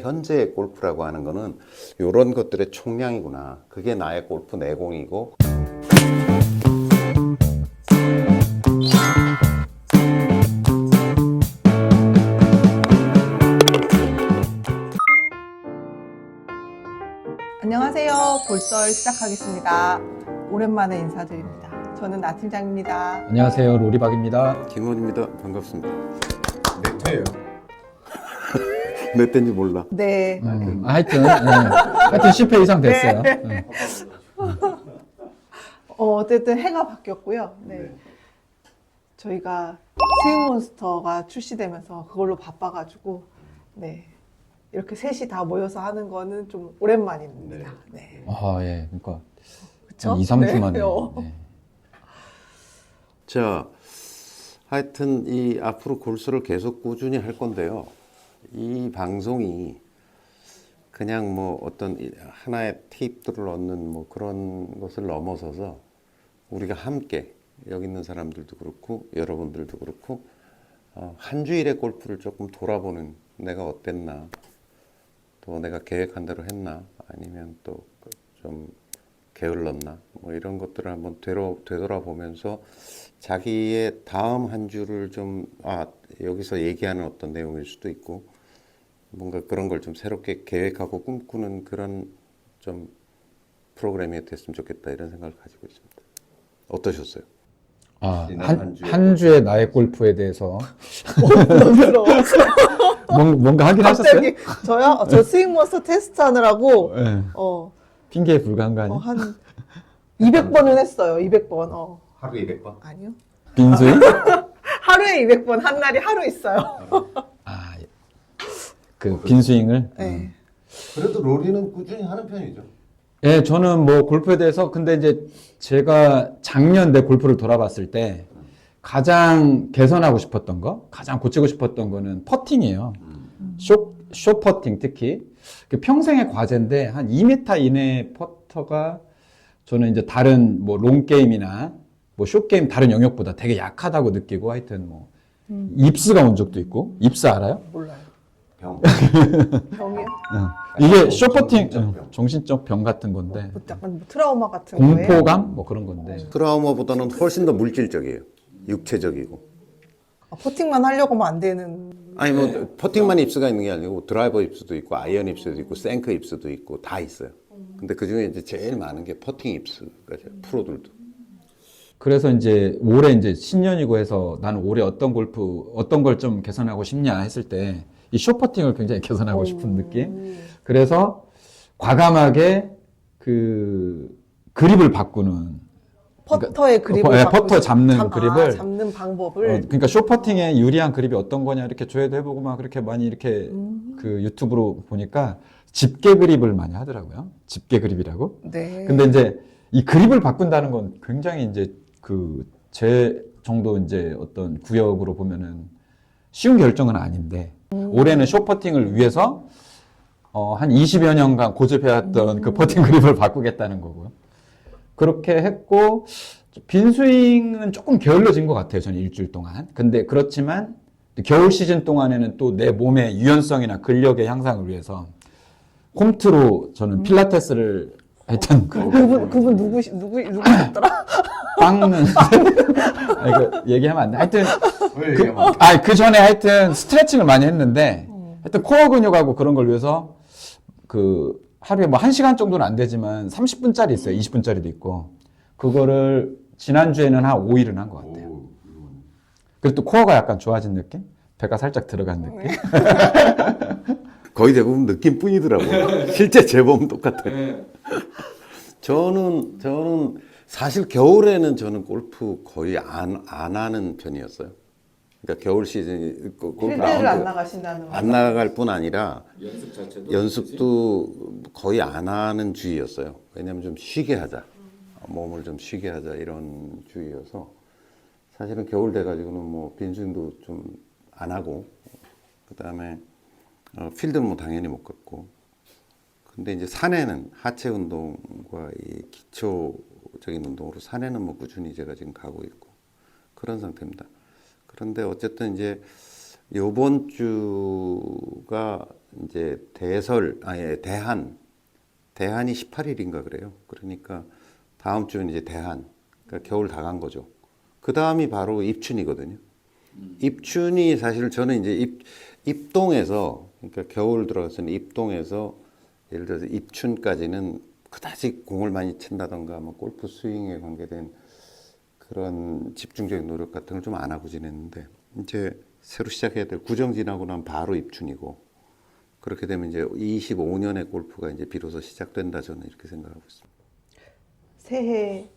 현재의 골프라고 하는 거는 이런 것들의 총량이구나. 그게 나의 골프 내공이고. 안녕하세요. 볼썰 시작하겠습니다. 오랜만에 인사드립니다. 저는 나 팀장입니다. 안녕하세요. 로리박입니다. 김원입니다. 반갑습니다. 몇 회예요? 몇 대인지 몰라. 네. 하여튼 10회 이상 됐어요. 네. 어쨌든 해가 바뀌었고요. 네. 저희가 스윙몬스터가 출시되면서 그걸로 바빠가지고 네. 이렇게 셋이 다 모여서 하는 거는 좀 오랜만입니다. 네. 아, 예. 그러니까 그쵸? 한 2, 3주 네. 만에. 네. 자, 하여튼 이 앞으로 골수를 계속 꾸준히 할 건데요. 이 방송이 그냥 뭐 어떤 하나의 팁들을 얻는 뭐 그런 것을 넘어서서 우리가 함께 여기 있는 사람들도 그렇고 여러분들도 그렇고 한 주일의 골프를 조금 돌아보는 내가 어땠나, 또 내가 계획한 대로 했나, 아니면 또 좀 게을렀나, 뭐 이런 것들을 한번 되돌아보면서 자기의 다음 한 주를 좀 여기서 얘기하는 어떤 내용일 수도 있고 뭔가 그런 걸 좀 새롭게 계획하고 꿈꾸는 그런 좀 프로그램이 됐으면 좋겠다 이런 생각을 가지고 있습니다. 어떠셨어요? 아, 지난 한 주의 나의 골프에 대해서 부담스러워. 뭔가 하긴 하셨어요? 갑자기 저요? 저 스윙몬스터 테스트 하느라고 네. 핑계에 불과한 거 아니에요? 한 200번은 했어요. 200번. 하루 200번? 아니요. 빈스윙? 하루에 200번 한 날이 하루 있어요. 아, 예. 그 빈스윙을? 네. 그래도 로리는 꾸준히 하는 편이죠. 예, 저는 뭐 골프에 대해서 근데 이제 제가 작년 내 골프를 돌아봤을 때 가장 개선하고 싶었던 거, 가장 고치고 싶었던 거는 퍼팅이에요. 숏 퍼팅 특히. 그 평생의 과제인데 한 2m 이내의 퍼터가 저는 이제 다른 뭐 롱 게임이나 뭐 숏 게임 다른 영역보다 되게 약하다고 느끼고 하여튼 뭐 입스가 온 적도 있고 입스 알아요? 몰라요. 병. 병이요? 이게 숏 퍼팅 정신적 병 같은 건데 약간 뭐 트라우마 같은 거예요? 공포감 뭐 그런 건데 트라우마보다는 훨씬 더 물질적이에요. 육체적이고. 퍼팅만 하려고 하면 안 되는. 아니 뭐 퍼팅만 입수가 있는 게 아니고 드라이버 입수도 있고 아이언 입수도 있고 생크 입수도 있고 다 있어요. 근데 그 중에 이제 제일 많은 게 퍼팅 입수가 프로들도. 그래서 이제 올해 이제 신년이고 해서 나는 올해 어떤 걸 좀 개선하고 싶냐 했을 때 이 숏퍼팅을 굉장히 개선하고 싶은 느낌. 그래서 과감하게 그 그립을 바꾸는 퍼터의 그립을 퍼터 잡는 그립을 잡는 방법을. 그러니까 숏퍼팅에 유리한 그립이 어떤 거냐 이렇게 조회도 해보고 막 그렇게 많이 이렇게 그 유튜브로 보니까 집게 그립을 많이 하더라고요. 집게 그립이라고. 네. 근데 이제 이 그립을 바꾼다는 건 굉장히 이제 그 제 정도 이제 어떤 구역으로 보면은 쉬운 결정은 아닌데 올해는 숏퍼팅을 위해서 한 20여 년간 고집해왔던 그 퍼팅 그립을 바꾸겠다는 거고요. 그렇게 했고 빈스윙은 조금 게을러진 것 같아요. 저는 일주일 동안. 근데 그렇지만 겨울 시즌 동안에는 또 내 몸의 유연성이나 근력의 향상을 위해서 홈트로 저는 필라테스를 하여튼 그분 누구셨더라? 빵는 이거 얘기하면 안 돼. 하여튼 왜 얘기하면 그 전에 하여튼 스트레칭을 많이 했는데 하여튼 코어 근육하고 그런 걸 위해서 그 하루에 뭐 1시간 정도는 안 되지만 30분짜리 있어요. 20분짜리도 있고. 그거를 지난주에는 한 5일은 한 것 같아요. 그리고 또 코어가 약간 좋아진 느낌? 배가 살짝 들어간 느낌? 거의 대부분 느낌뿐이더라고요. 실제 제법은 똑같아요. 저는 사실 겨울에는 저는 골프 거의 안 하는 편이었어요. 그러니까 겨울 시즌 골프 필드를 라운드 안 나가신다는 거. 안 나갈 뿐 아니라 연습도 거의 안 하는 주의였어요. 왜냐하면 좀 쉬게 하자, 몸을 좀 쉬게 하자 이런 주의여서 사실은 겨울 돼가지고는 뭐 빈스윙도 좀 안 하고 그 다음에 필드는 뭐 당연히 못 걷고. 근데 이제 산에는 하체 운동과 이 기초적인 운동으로 산에는 뭐 꾸준히 제가 지금 가고 있고 그런 상태입니다. 그런데 어쨌든 이제 요번 주가 이제 대한이 18일인가 그래요. 그러니까 다음 주는 이제 그러니까 겨울 다 간 거죠. 그 다음이 바로 입춘이거든요. 입춘이 사실 저는 이제 입동에서, 그러니까 겨울 들어가서는 입동에서 예를 들어서 입춘까지는 그다지 공을 많이 친다던가 뭐 골프 스윙에 관계된 그런 집중적인 노력 같은 걸 좀 안 하고 지냈는데, 이제 새로 시작해야 될 구정 지나고 나면 바로 입춘이고, 그렇게 되면 이제 25년의 골프가 이제 비로소 시작된다, 저는 이렇게 생각하고 있습니다. 새해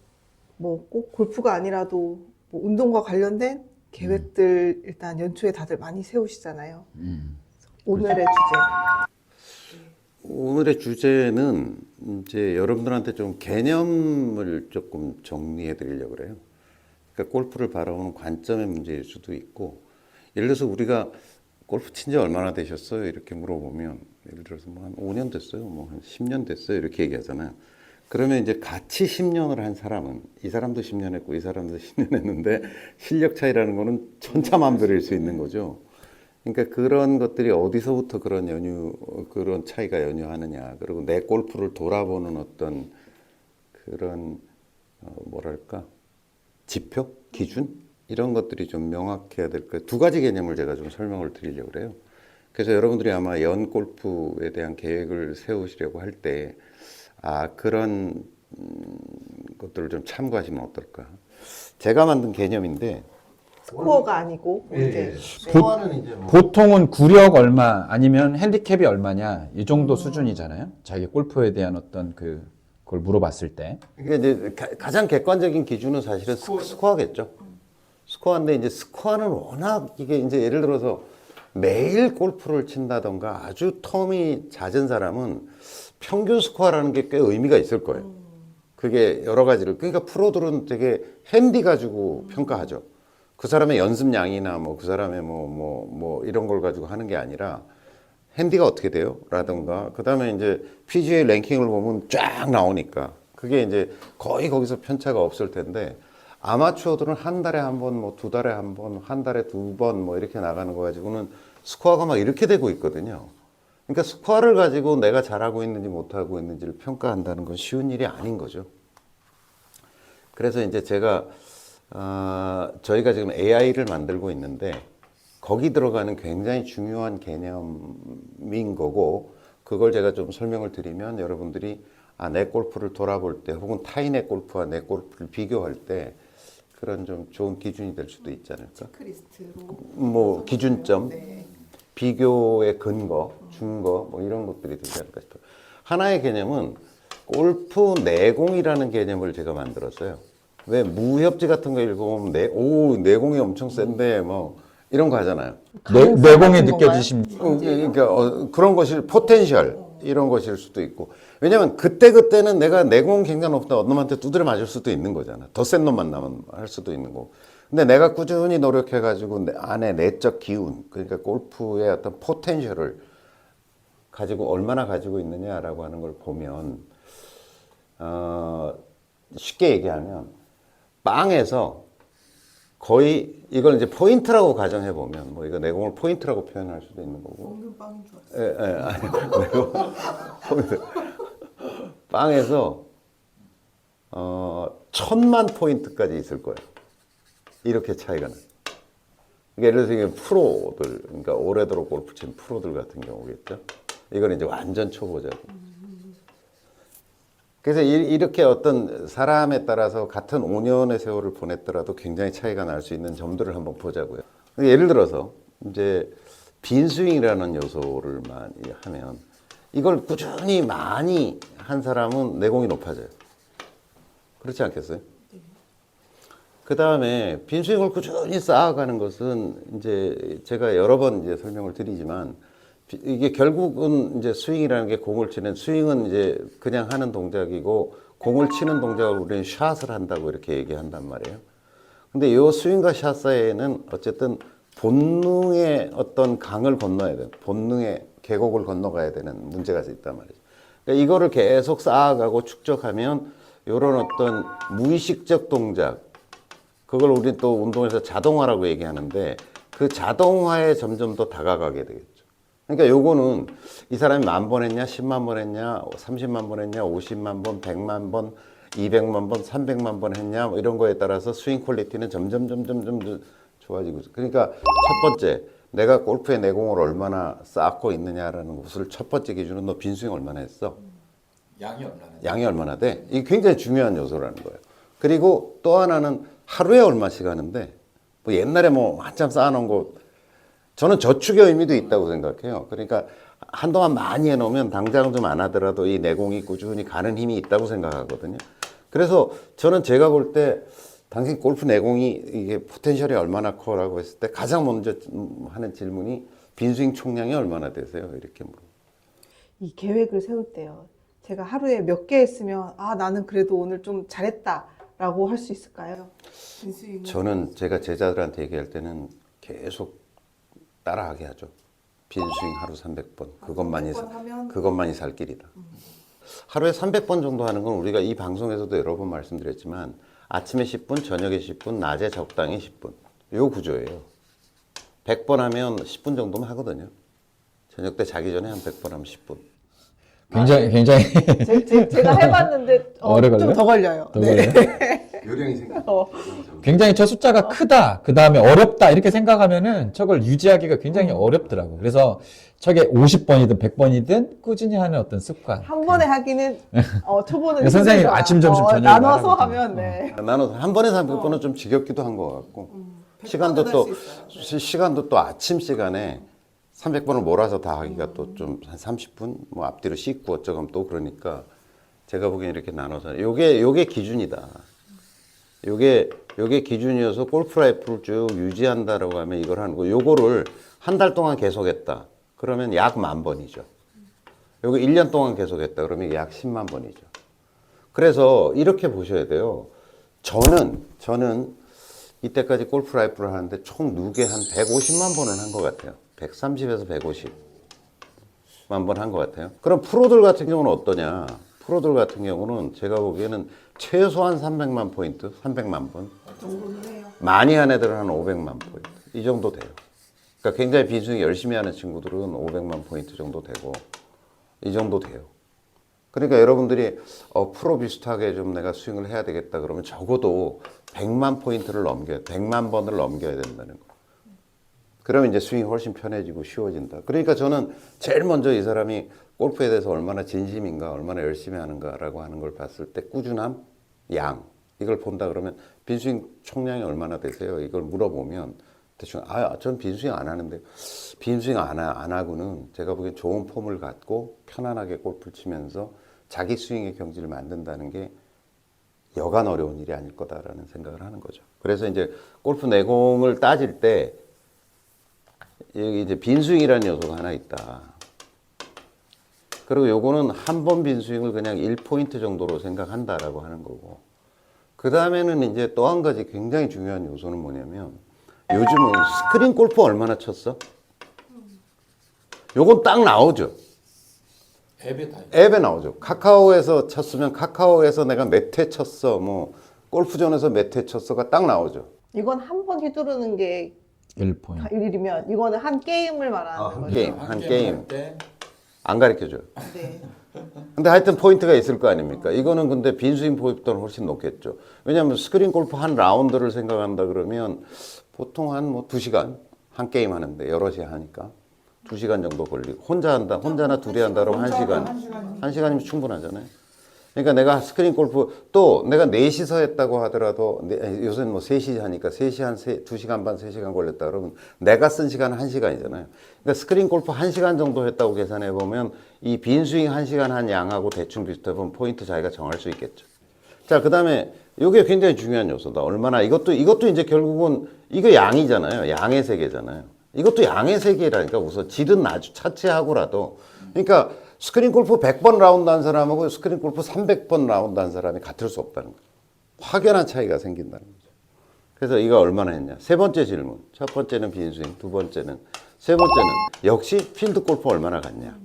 뭐 꼭 골프가 아니라도 뭐 운동과 관련된 계획들 일단 연초에 다들 많이 세우시잖아요. 오늘의 오늘의 주제는 이제 여러분들한테 좀 개념을 조금 정리해 드리려고 그래요. 그러니까 골프를 바라보는 관점의 문제일 수도 있고, 예를 들어서 우리가 골프 친 지 얼마나 되셨어요? 이렇게 물어보면, 예를 들어서 뭐 한 5년 됐어요, 뭐 한 10년 됐어요, 이렇게 얘기하잖아요. 그러면 이제 같이 10년을 한 사람은, 이 사람도 10년 했고 이 사람도 10년 했는데 실력 차이라는 거는 천차만별일 수 있는 거죠. 그러니까 그런 것들이 어디서부터 그런 차이가 연유하느냐, 그리고 내 골프를 돌아보는 어떤 그런 뭐랄까 지표, 기준 이런 것들이 좀 명확해야 될 거예요. 두 가지 개념을 제가 좀 설명을 드리려고 그래요. 그래서 여러분들이 아마 연 골프에 대한 계획을 세우시려고 할 때 그런 것들을 좀 참고하시면 어떨까. 제가 만든 개념인데, 스코어가 아니고 이제 스코어는 이제 뭐 보통은 구력 얼마 아니면 핸디캡이 얼마냐 이 정도 수준이잖아요. 자기 골프에 대한 어떤 그걸 물어봤을 때. 이게 이제 가장 객관적인 기준은 사실은 스코어겠죠. 스코어인데 이제 스코어는 워낙 이게 이제 예를 들어서 매일 골프를 친다던가 아주 텀이 잦은 사람은 평균 스코어라는 게 꽤 의미가 있을 거예요. 그게 여러 가지를, 그러니까 프로들은 되게 핸디 가지고 평가하죠. 그 사람의 연습량이나 뭐 그 사람의 뭐 이런 걸 가지고 하는 게 아니라 핸디가 어떻게 돼요? 라든가 그 다음에 이제 PGA 랭킹을 보면 쫙 나오니까 그게 이제 거의 거기서 편차가 없을 텐데, 아마추어들은 한 달에 한 번, 뭐 두 달에 한 번, 한 달에 두 번 뭐 이렇게 나가는 거 가지고는 스코어가 막 이렇게 되고 있거든요. 그러니까 스코어를 가지고 내가 잘하고 있는지 못하고 있는지를 평가한다는 건 쉬운 일이 아닌 거죠. 그래서 이제 제가 저희가 지금 AI를 만들고 있는데 거기 들어가는 굉장히 중요한 개념인 거고, 그걸 제가 좀 설명을 드리면 여러분들이 내 골프를 돌아볼 때 혹은 타인의 골프와 내 골프를 비교할 때 그런 좀 좋은 기준이 될 수도 있지 않을까. 크리스트로 뭐 기준점, 비교의 근거, 증거 뭐 이런 것들이 되지 않을까 싶어요. 하나의 개념은 골프 내공이라는 개념을 제가 만들었어요. 왜 무협지 같은 거 읽어보면 내공이 엄청 센데 뭐 이런 거 하잖아요. 내공이 느껴지심. 그러니까 그런 것이 포텐셜 이런 것일 수도 있고, 왜냐면 그때는 내가 내공 굉장히 높다 어떤 놈한테 두드려 맞을 수도 있는 거잖아. 더 센 놈만 나면 할 수도 있는 거고. 근데 내가 꾸준히 노력해가지고 내 안에 내적 기운, 그러니까 골프의 어떤 포텐셜을 가지고 얼마나 가지고 있느냐라고 하는 걸 보면 쉽게 얘기하면 빵에서 거의 이걸 이제 포인트라고 가정해 보면, 뭐 이거 내공을 포인트라고 표현할 수도 있는 거고. 빵인 줄 알았어요. 아니 포인트. 빵에서 1000만 포인트까지 있을 거예요. 이렇게 차이가 나. 그러니까 예를 들어서 이게 프로들, 그러니까 오래도록 골프 친 프로들 같은 경우겠죠. 이건 이제 완전 초보자고. 그래서 이렇게 어떤 사람에 따라서 같은 5년의 세월을 보냈더라도 굉장히 차이가 날 수 있는 점들을 한번 보자고요. 예를 들어서 이제 빈스윙이라는 요소를 많이 하면, 이걸 꾸준히 많이 한 사람은 내공이 높아져요. 그렇지 않겠어요? 그 다음에 빈스윙을 꾸준히 쌓아가는 것은 이제 제가 여러 번 이제 설명을 드리지만, 이게 결국은 이제 스윙이라는 게 공을 치는, 스윙은 이제 그냥 하는 동작이고 공을 치는 동작을 우리는 샷을 한다고 이렇게 얘기한단 말이에요. 근데 이 스윙과 샷 사이에는 어쨌든 본능의 어떤 강을 건너야 돼요. 본능의 계곡을 건너가야 되는 문제가 있단 말이죠. 그러니까 이거를 계속 쌓아가고 축적하면 이런 어떤 무의식적 동작, 그걸 우리 또 운동에서 자동화라고 얘기하는데, 그 자동화에 점점 더 다가가게 되겠죠. 그러니까 요거는 이 사람이 10,000번 했냐, 10만 번 했냐, 30만 번 했냐, 50만 번, 100만 번, 200만 번, 300만 번 했냐, 뭐 이런 거에 따라서 스윙 퀄리티는 점점 좋아지고 있어요. 그러니까 첫 번째, 내가 골프의 내공을 얼마나 쌓고 있느냐라는 것을 첫 번째 기준은 너 빈스윙 얼마나 했어? 양이 얼마나 돼? 이게 굉장히 중요한 요소라는 거예요. 그리고 또 하나는 하루에 얼마씩 하는데, 뭐 옛날에 뭐 한참 쌓아놓은 거, 저는 저축의 의미도 있다고 생각해요. 그러니까 한동안 많이 해놓으면 당장 좀 안 하더라도 이 내공이 꾸준히 가는 힘이 있다고 생각하거든요. 그래서 저는 제가 볼 때 당신 골프 내공이 이게 포텐셜이 얼마나 커라고 했을 때 가장 먼저 하는 질문이 빈스윙 총량이 얼마나 되세요? 이렇게 물어요. 이 계획을 세울 때요. 제가 하루에 몇 개 했으면 아 나는 그래도 오늘 좀 잘했다라고 할 수 있을까요? 빈스윙은? 저는 제가 제자들한테 얘기할 때는 계속 따라하게 하죠. 빈스윙 하루 300번. 그것만이 살 길이다. 하루에 300번 정도 하는 건 우리가 이 방송에서도 여러 번 말씀드렸지만 아침에 10분, 저녁에 10분, 낮에 적당히 10분. 요 구조예요. 100번 하면 10분 정도면 하거든요. 저녁 때 자기 전에 한 100번 하면 10분. 굉장히 제가 해봤는데 오래 좀 걸려요? 더 걸려요. 더 네. 걸려요? 요령이 생겨. 굉장히 저 숫자가 크다, 그 다음에 어렵다 이렇게 생각하면은 저걸 유지하기가 굉장히 어렵더라고. 그래서 저게 50번이든 100번이든 꾸준히 하는 어떤 습관. 한 번에 하기는 초보는 선생님 힘들다. 아침, 점심, 저녁 나눠서 하는 하면 네. 나는 한 번에 300번은 좀 지겹기도 한 것 같고 시간도 또 아침 시간에 300번을 몰아서 다 하기가 또 좀 한 30분 뭐 앞뒤로 씻고 어쩌고 또 그러니까 제가 보기엔 이렇게 나눠서 요게 기준이다. 요게 기준이어서 골프 라이프를 쭉 유지한다라고 하면 이걸 하는 거. 요거를 한 달 동안 계속했다. 그러면 약 10,000번이죠. 요거 1년 동안 계속했다. 그러면 약 10만 번이죠. 그래서 이렇게 보셔야 돼요. 저는 이때까지 골프 라이프를 하는데 총 누계 한 150만 번은 한 것 같아요. 130에서 150만 번 한 것 같아요. 그럼 프로들 같은 경우는 어떠냐? 프로들 같은 경우는 제가 보기에는 최소한 300만 포인트, 300만 번. 많이 한 애들은 한 500만 포인트. 이 정도 돼요. 그러니까 굉장히 빈스윙 열심히 하는 친구들은 500만 포인트 정도 되고, 이 정도 돼요. 그러니까 여러분들이 프로 비슷하게 좀 내가 스윙을 해야 되겠다 그러면 적어도 100만 포인트를 100만 번을 넘겨야 된다는 거. 그러면 이제 스윙이 훨씬 편해지고 쉬워진다. 그러니까 저는 제일 먼저 이 사람이 골프에 대해서 얼마나 진심인가, 얼마나 열심히 하는가라고 하는 걸 봤을 때 꾸준함, 양, 이걸 본다 그러면 빈스윙 총량이 얼마나 되세요? 이걸 물어보면 대충 전 빈스윙 안 하는데 빈스윙 안 하고는 제가 보기엔 좋은 폼을 갖고 편안하게 골프를 치면서 자기 스윙의 경지를 만든다는 게 여간 어려운 일이 아닐 거다라는 생각을 하는 거죠. 그래서 이제 골프 내공을 따질 때 여기 이제 빈스윙이라는 요소가 하나 있다. 그리고 요거는 한 번 빈스윙을 그냥 1포인트 정도로 생각한다라고 하는 거고. 그 다음에는 이제 또 한 가지 굉장히 중요한 요소는 뭐냐면 요즘은 스크린 골프 얼마나 쳤어? 요건 딱 나오죠. 앱에 나오죠. 카카오에서 쳤으면 카카오에서 내가 몇 회 쳤어. 뭐 골프존에서 몇 회 쳤어가 딱 나오죠. 이건 한 번 휘두르는 게 1포인트. 1이면 이거는 한 게임을 말하는 한 거죠. 한 게임. 안 가르쳐줘요. 네. 근데 하여튼 포인트가 있을 거 아닙니까? 이거는 근데 빈스윙 포인트는 훨씬 높겠죠. 왜냐하면 스크린 골프 한 라운드를 생각한다 그러면 보통 한 뭐 2시간 한 게임 하는데 여럿이 하니까 2시간 정도 걸리고 혼자나 둘이 한다 그러면 1시간. 1시간이면 충분하잖아요. 그러니까 내가 스크린 골프 또 내가 4시서 했다고 하더라도 요새는 뭐 3시 하니까 3시 한 2시간 반 3시간 걸렸다 그러면 내가 쓴 시간은 1시간이잖아요. 그러니까 스크린 골프 1시간 정도 했다고 계산해 보면 이 빈스윙 1시간 한 양하고 대충 비슷해 보면 포인트 자기가 정할 수 있겠죠. 자, 그다음에 이게 굉장히 중요한 요소다. 얼마나 이것도 이제 결국은 이거 양이잖아요. 양의 세계잖아요. 이것도 양의 세계라니까 우선 질은 아주 차치하고라도 그러니까 스크린 골프 100번 라운드 한 사람하고 스크린 골프 300번 라운드 한 사람이 같을 수 없다는 거죠. 확연한 차이가 생긴다는 거죠. 그래서 이거 얼마나 했냐. 세 번째 질문. 첫 번째는 빈스윙, 두 번째는, 세 번째는 역시 필드 골프 얼마나 갔냐.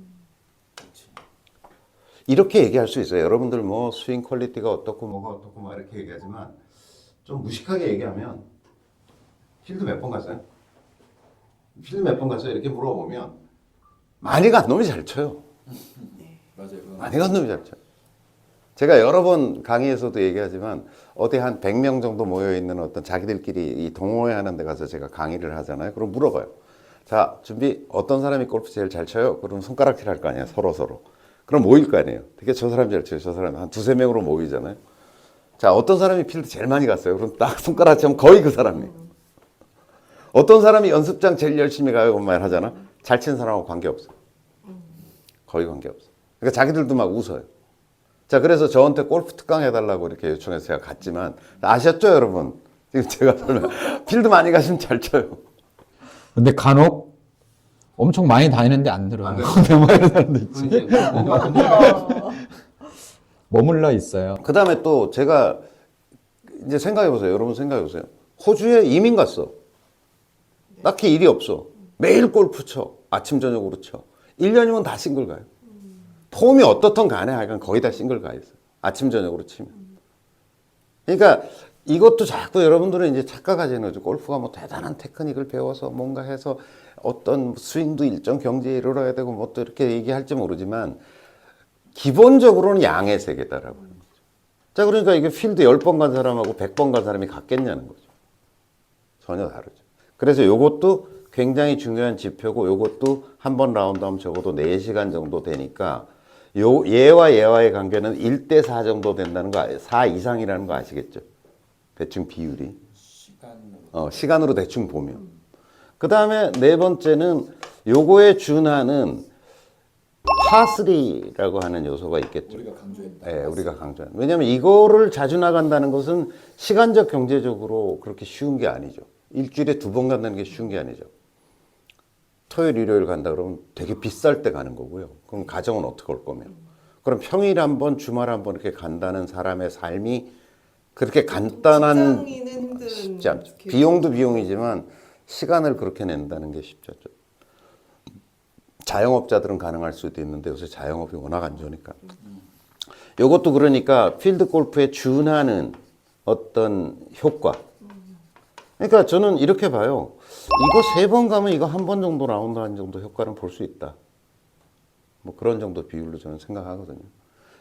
이렇게 얘기할 수 있어요. 여러분들 뭐 스윙 퀄리티가 어떻고 뭐가 어떻고 막 이렇게 얘기하지만 좀 무식하게 얘기하면 필드 몇 번 갔어요? 필드 몇 번 가서 이렇게 물어보면 많이 간 놈이 잘 쳐요. 맞아요. 많이 간 놈이 잘 쳐요. 제가 여러 번 강의에서도 얘기하지만 어디 한 100명 정도 모여있는 어떤 자기들끼리 이 동호회 하는 데 가서 제가 강의를 하잖아요. 그럼 물어봐요. 자, 준비. 어떤 사람이 골프 제일 잘 쳐요? 그럼 손가락질 할 거 아니에요. 서로. 그럼 모일 거 아니에요. 되게 저 사람 잘 쳐요. 저 사람 한 두세 명으로 모이잖아요. 자, 어떤 사람이 필드 제일 많이 갔어요? 그럼 딱 손가락질 하면 거의 그 사람이에요. 어떤 사람이 연습장 제일 열심히 가요? 그런 말 하잖아. 잘 치는 사람하고 관계없어요. 거의 관계없어요. 그러니까 자기들도 막 웃어요. 자, 그래서 저한테 골프 특강 해달라고 이렇게 요청해서 제가 갔지만, 아셨죠, 여러분? 지금 제가 설명, 필드 많이 가시면 잘 쳐요. 근데 간혹 엄청 많이 다니는데 안 들어요. 안 들어요. 뭐 이런 사람도 있지. 머물러 있어요. 그 다음에 또 제가 이제 생각해보세요. 여러분 생각해보세요. 호주에 이민 갔어. 딱히 일이 없어. 매일 골프 쳐. 아침, 저녁으로 쳐. 1년이면 다 싱글 가요. 폼이 어떻든 간에 하여간 거의 다 싱글 가 있어요. 아침, 저녁으로 치면. 그러니까 이것도 자꾸 여러분들은 이제 착각하시는 거죠. 골프가 뭐 대단한 테크닉을 배워서 뭔가 해서 어떤 스윙도 일정 경지에 이르러야 되고 뭐 또 이렇게 얘기할지 모르지만 기본적으로는 양의 세계다라고 하는 거죠. 자, 그러니까 이게 필드 10번 간 사람하고 100번 간 사람이 같겠냐는 거죠. 전혀 다르죠. 그래서 요것도 굉장히 중요한 지표고 요것도 한 번 라운드 하면 적어도 4시간 정도 되니까 얘와 얘와의 관계는 1대4 정도 된다는 거, 4 이상이라는 거 아시겠죠? 대충 비율이. 시간으로 대충 보면. 그 다음에 네 번째는 요거에 준하는 파3라고 하는 요소가 있겠죠. 우리가 강조했다. 네, 우리가 강조한. 왜냐하면 이거를 자주 나간다는 것은 시간적 경제적으로 그렇게 쉬운 게 아니죠. 일주일에 2번 간다는 게 쉬운 게 아니죠. 토요일, 일요일 간다 그러면 되게 비쌀 때 가는 거고요. 그럼 가정은 어떻게 올 거면. 그럼 평일 한 번, 주말 한 번 이렇게 간다는 사람의 삶이 그렇게 간단한 직장인은 힘든 쉽지 않죠. 비용도 비용이지만 시간을 그렇게 낸다는 게 쉽지 않죠. 자영업자들은 가능할 수도 있는데 요새 자영업이 워낙 안 좋으니까. 이것도 그러니까 필드 골프에 준하는 어떤 효과. 그러니까 저는 이렇게 봐요. 이거 3번 가면 이거 한 번 정도 라운드 하는 정도 효과는 볼 수 있다. 뭐 그런 정도 비율로 저는 생각하거든요.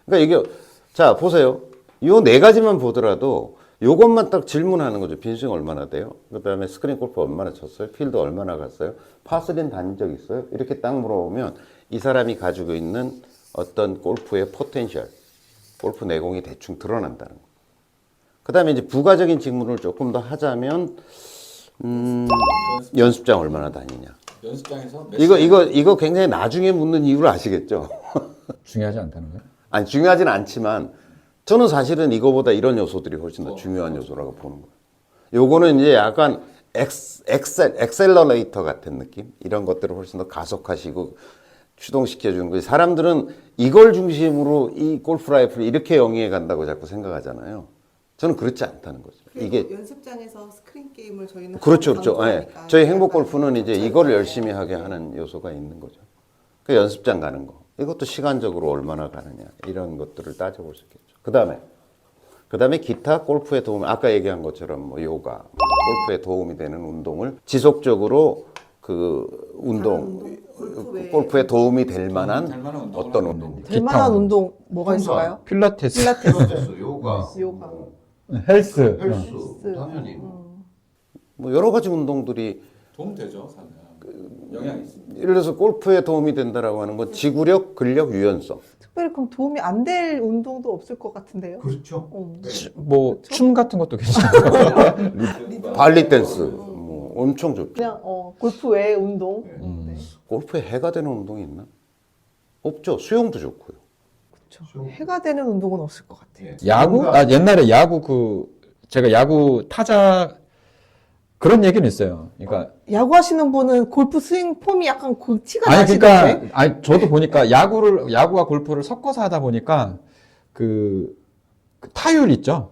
그러니까 이게 자 보세요. 요 4가지만 보더라도 요것만 딱 질문하는 거죠. 빈스윙 얼마나 돼요? 그 다음에 스크린 골프 얼마나 쳤어요? 필드 얼마나 갔어요? 파3는 다닌 적 있어요? 이렇게 딱 물어보면 이 사람이 가지고 있는 어떤 골프의 포텐셜, 골프 내공이 대충 드러난다는 거. 그 다음에 이제 부가적인 질문을 조금 더 하자면 연습장 얼마나 다니냐? 연습장에서 이거 굉장히 나중에 묻는 이유를 아시겠죠? 중요하지 않다는 거예요? 아니 중요하진 않지만 저는 사실은 이거보다 이런 요소들이 훨씬 더 중요한 요소라고 보는 거예요. 요거는 이제 약간 엑셀러레이터 같은 느낌? 이런 것들을 훨씬 더 가속하시고 추동시켜주는 거예요. 사람들은 이걸 중심으로 이 골프 라이프를 이렇게 영위해 간다고 자꾸 생각하잖아요. 저는 그렇지 않다는 거죠. 이게 연습장에서 스크린 게임을 저희는 그렇죠. 예. 저희 행복 골프는 이제 이걸 열심히 하게 하는 요소가 있는 거죠. 그 연습장 가는 거. 이것도 시간적으로 얼마나 가느냐. 이런 것들을 따져볼 수 있겠죠. 그 다음에 기타 골프에 도움, 아까 얘기한 것처럼 뭐 요가, 골프에 도움이 되는 운동을 지속적으로 그 운동, 골프에 도움이 될 만한 어떤 운동. 될 만한 운동 뭐가 있을까요? 필라테스, 필라테스, 요가, 요가. 헬스. 헬스, 당연히. 뭐 여러 가지 운동들이 도움 되죠, 사실. 영향이 있습니다. 예를 들어서 골프에 도움이 된다라고 하는 건 지구력, 근력, 유연성. 특별히 그럼 도움이 안 될 운동도 없을 것 같은데요? 그렇죠. 네. 뭐 춤 같은 것도 괜찮아요. 발리 댄스 뭐 엄청 좋죠. 그냥 골프 외의 운동. 네. 골프에 해가 되는 운동이 있나? 없죠. 수영도 좋고요. 그렇죠. 해가 되는 운동은 없을 것 같아요. 예. 야구? 아, 옛날에 야구 제가 야구 타자 그런 얘기는 있어요. 그러니까 야구 하시는 분은 골프 스윙 폼이 약간 그 티가 아니 나시던데. 그러니까 아니 저도 보니까 야구와 골프를 섞어서 하다 보니까 그 타율 있죠.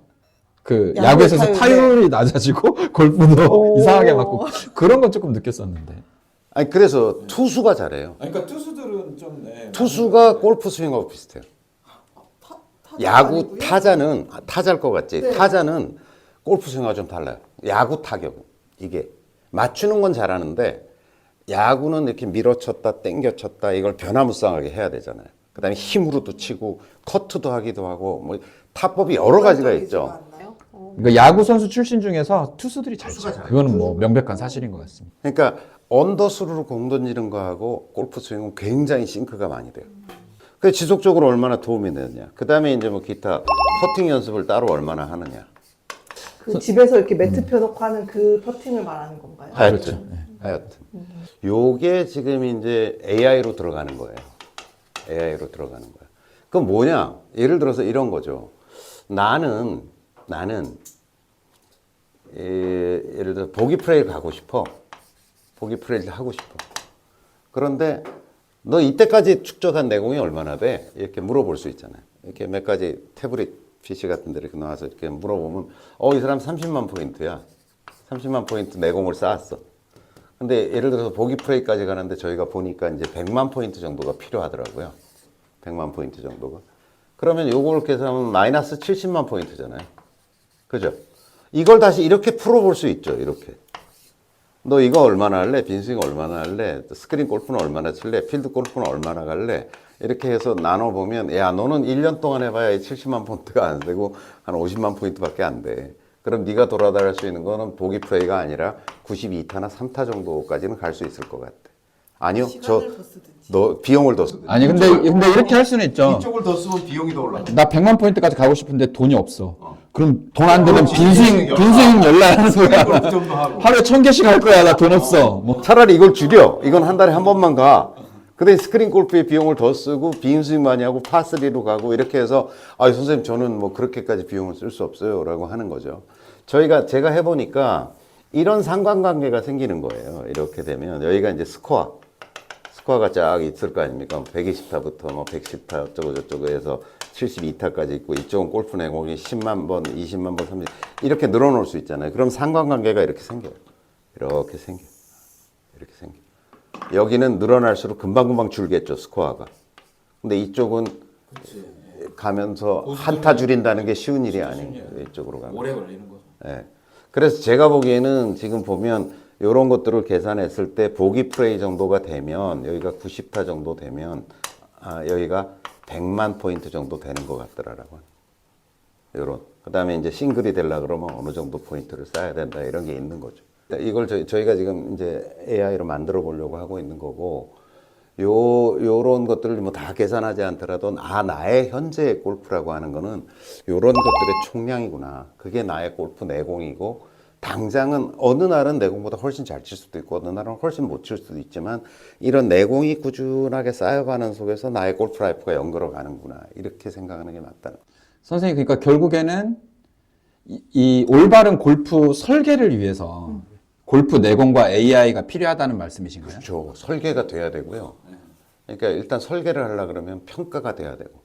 그 야구의 야구에서 타율이 네. 낮아지고 골프도 오. 이상하게 맞고 그런 건 조금 느꼈었는데. 아니 그래서 투수가 잘해요. 그러니까 투수들은 좀 투수가 골프 스윙하고 비슷해요. 야구 아니고요? 타자는 타자일 것 같지. 네. 타자는 골프 스윙하고 좀 달라요. 야구 타격은 이게 맞추는 건 잘하는데 야구는 이렇게 밀어쳤다, 땡겨쳤다 이걸 변화무쌍하게 해야 되잖아요. 그다음에 힘으로도 치고 커트도 하기도 하고 뭐 타법이 여러 가지가 있죠. 그러니까 야구 선수 출신 중에서 투수들이 잘 쳐. 그거는 뭐 명백한 사실인 것 같습니다. 그러니까 언더스루로 공 던지는 거하고 골프 스윙은 굉장히 싱크가 많이 돼요. 그 지속적으로 얼마나 도움이 되느냐. 그다음에 이제 뭐 기타 퍼팅 연습을 따로 얼마나 하느냐. 그 집에서 이렇게 매트 펴놓고 하는 그 퍼팅을 말하는 건가요? 하여튼, 하여튼. 요게 지금 이제 AI로 들어가는 거예요. AI로 들어가는 거예요. 그건 뭐냐? 예를 들어서 이런 거죠. 나는 예를 들어 보기 프레이를 가고 싶어. 보기 프레이를 하고 싶어. 그런데 너 이때까지 축적한 내공이 얼마나 돼? 이렇게 물어볼 수 있잖아요. 이렇게 몇 가지 태블릿 PC 같은 데 이렇게 나와서 이렇게 물어보면 이 사람 30만 포인트야. 30만 포인트 내공을 쌓았어. 근데 예를 들어서 보기 프레이까지 가는데 저희가 보니까 이제 100만 포인트 정도가 필요하더라고요. 100만 포인트 정도가. 그러면 요걸 계산하면 마이너스 70만 포인트잖아요. 그죠? 이걸 다시 이렇게 풀어볼 수 있죠. 이렇게. 너 이거 얼마나 할래? 빈스윙 얼마나 할래? 스크린 골프는 얼마나 칠래? 필드 골프는 얼마나 갈래? 이렇게 해서 나눠보면 야 너는 1년 동안 해봐야 70만 포인트가 안 되고 한 50만 포인트밖에 안 돼. 그럼 네가 돌아다닐 수 있는 거는 보기 플레이가 아니라 92타나 3타 정도까지는 갈 수 있을 것 같아. 아니요. 너 비용을 더 쓰든지. 아니 근데 이렇게 할 수는 있죠. 이쪽을 더 쓰면 비용이 더 올라. 나 100만 포인트까지 가고 싶은데 돈이 없어. 그럼 돈 안 되면 그렇지. 빈스윙 열라 하는 거야. 그 정도 하고. 하루에 1000개씩 할 거야. 나 돈 없어. 뭐. 차라리 이걸 줄여. 이건 한 달에 한 번만 가. 근데 스크린 골프의 비용을 더 쓰고 빈스윙 많이 하고 파3로 가고 이렇게 해서 선생님 저는 뭐 그렇게까지 비용을 쓸 수 없어요 라고 하는 거죠. 제가 해보니까 이런 상관관계가 생기는 거예요. 이렇게 되면 여기가 이제 스코어가 쫙 있을 거 아닙니까? 120타부터 뭐 110타 어쩌고 저쩌고 해서 72타까지 있고 이쪽은 골프 내공이 10만 번, 20만 번, 30만 이렇게 늘어놓을 수 있잖아요. 그럼 상관관계가 이렇게 생겨요. 이렇게 생겨. 이렇게 생겨. 여기는 늘어날수록 금방금방 줄겠죠, 스코어가. 근데 이쪽은 가면서 한타 줄인다는 게 쉬운 일이 아니에요. 이쪽으로 가면. 오래 걸리는 거죠. 예. 그래서 제가 보기에는 지금 보면 이런 것들을 계산했을 때 보기 프레이 정도가 되면 여기가 90타 정도 되면 여기가 100만 포인트 정도 되는 것 같더라고요. 요런. 그다음에 이제 싱글이 되려고 그러면 어느 정도 포인트를 쌓아야 된다 이런 게 있는 거죠. 이걸 저희가 지금 이제 AI로 만들어 보려고 하고 있는 거고 요런 것들을 뭐 다 계산하지 않더라도 나의 현재의 골프라고 하는 거는 요런 것들의 총량이구나. 그게 나의 골프 내공이고 당장은 어느 날은 내공보다 훨씬 잘 칠 수도 있고 어느 날은 훨씬 못 칠 수도 있지만 이런 내공이 꾸준하게 쌓여가는 속에서 나의 골프 라이프가 연결어 가는구나. 이렇게 생각하는 게 맞다. 선생님 그러니까 결국에는 이 올바른 골프 설계를 위해서 골프 내공과 AI가 필요하다는 말씀이신가요? 그렇죠. 설계가 돼야 되고요. 그러니까 일단 설계를 하려 그러면 평가가 돼야 되고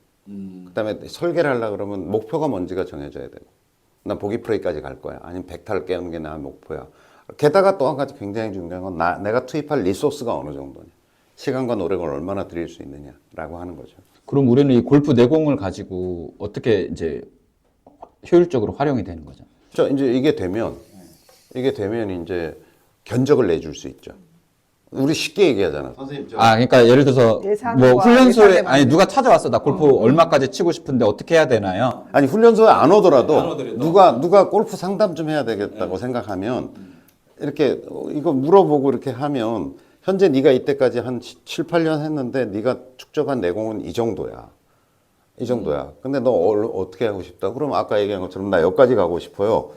그다음에 설계를 하려 그러면 목표가 뭔지가 정해져야 되고 난 보기 프레이까지 갈 거야. 아니면 100타를 깨우는 게 나 목표야. 게다가 또 한 가지 굉장히 중요한 건 내가 투입할 리소스가 어느 정도냐. 시간과 노력을 얼마나 들일 수 있느냐라고 하는 거죠. 그럼 우리는 이 골프 내공을 가지고 어떻게 이제 효율적으로 활용이 되는 거죠? 자, 이제 이게 되면 이제 견적을 내줄 수 있죠. 우리 쉽게 얘기하잖아. 선생님 그러니까 예를 들어서 예산과 뭐 훈련소에 예산에 맞는 누가 찾아왔어. 나 골프 얼마까지 치고 싶은데 어떻게 해야 되나요? 아니 훈련소에 안 오더라도 누가 골프 상담 좀 해야 되겠다고 생각하면 이렇게 이거 물어보고 이렇게 하면 현재 네가 이때까지 한 7, 8년 했는데 네가 축적한 내공은 이 정도야. 이 정도야. 근데 너 어떻게 하고 싶다? 그럼 아까 얘기한 것처럼 나 여기까지 가고 싶어요.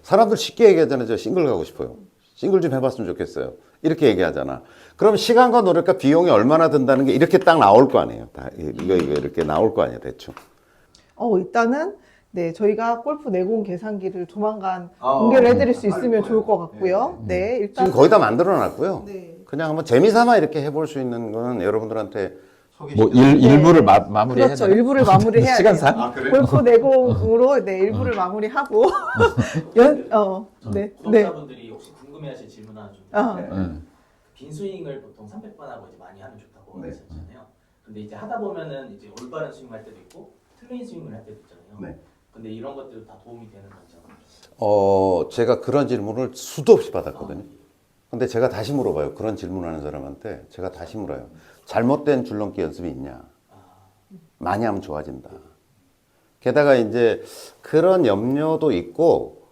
사람들 쉽게 얘기하잖아요. 저 싱글 가고 싶어요. 싱글 좀 해봤으면 좋겠어요. 이렇게 얘기하잖아. 그럼 시간과 노력과 비용이 얼마나 든다는 게 이렇게 딱 나올 거 아니에요. 이거 이렇게 나올 거 아니에요. 대충. 일단은 네 저희가 골프 내공 계산기를 조만간 공개를 해드릴 수 있으면 좋을 것 같고요. 네 일단 지금 거의 다 만들어놨고요. 네. 그냥 한번 재미삼아 이렇게 해볼 수 있는 거는 여러분들한테 뭐 일부를 마무리해야 그렇죠. 일부를 마무리해야 돼요. 시간상? 골프 내공으로 일부를 마무리하고 네. 구독자분들이 혹시 궁금해하실 질문 하나 좀 네. 빈스윙을 보통 300번 하고 이제 많이 하면 좋다고 네. 하셨잖아요. 근데 이제 하다 보면은 이제 올바른 스윙을 할 때도 있고 틀린 스윙을 할 때도 있잖아요. 네. 근데 이런 것들도 다 도움이 되는 거죠. 제가 그런 질문을 수도 없이 받았거든요. 근데 제가 다시 물어봐요. 그런 질문하는 사람한테 제가 다시 물어요. 잘못된 줄넘기 연습이 있냐? 많이 하면 좋아진다. 게다가 이제 그런 염려도 있고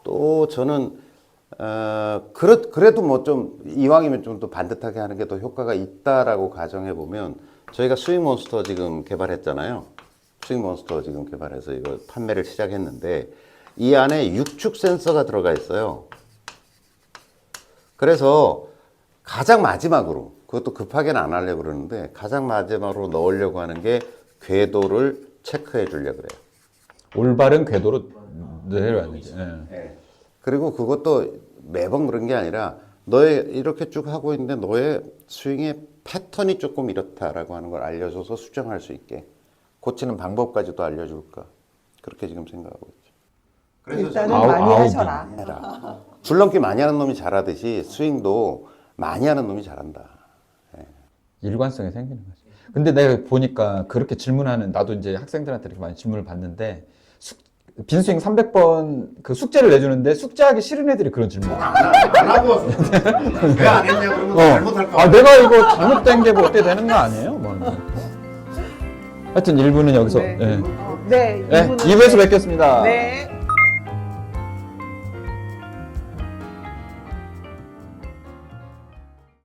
또 저는 그래도 뭐 좀 이왕이면 좀 더 반듯하게 하는 게 더 효과가 있다라고 가정해 보면 저희가 스윙몬스터 지금 개발했잖아요. 스윙몬스터 지금 개발해서 이거 판매를 시작했는데 이 안에 육축 센서가 들어가 있어요. 그래서 가장 마지막으로 그것도 급하게는 안 하려고 그러는데 가장 마지막으로 넣으려고 하는 게 궤도를 체크해 주려고 그래요. 올바른 궤도로 내려야 되지. 예. 그리고 그것도 매번 그런 게 아니라 너의 이렇게 쭉 하고 있는데 너의 스윙의 패턴이 조금 이렇다라고 하는 걸 알려줘서 수정할 수 있게 고치는 방법까지도 알려줄까 그렇게 지금 생각하고 있죠. 일단은 아우- 많이 아우비. 하셔라. 해라. 줄넘기 많이 하는 놈이 잘하듯이 스윙도 많이 하는 놈이 잘한다. 일관성이 생기는 거지. 근데 내가 보니까 그렇게 질문하는 나도 이제 학생들한테 이렇게 많이 질문을 받는데 빈스윙 300번 그 숙제를 내주는데 숙제하기 싫은 애들이 그런 질문을 해. 안 하고 왔어. 왜 안 했냐 그러면 잘못할까 봐. 아 내가 이거 잘못된 게 뭐 어떻게 되는 거 아니에요? 뭐. 하여튼 1부는 여기서 네. 예. 네, 네, 2부는 2부에서 뵙겠습니다. 네.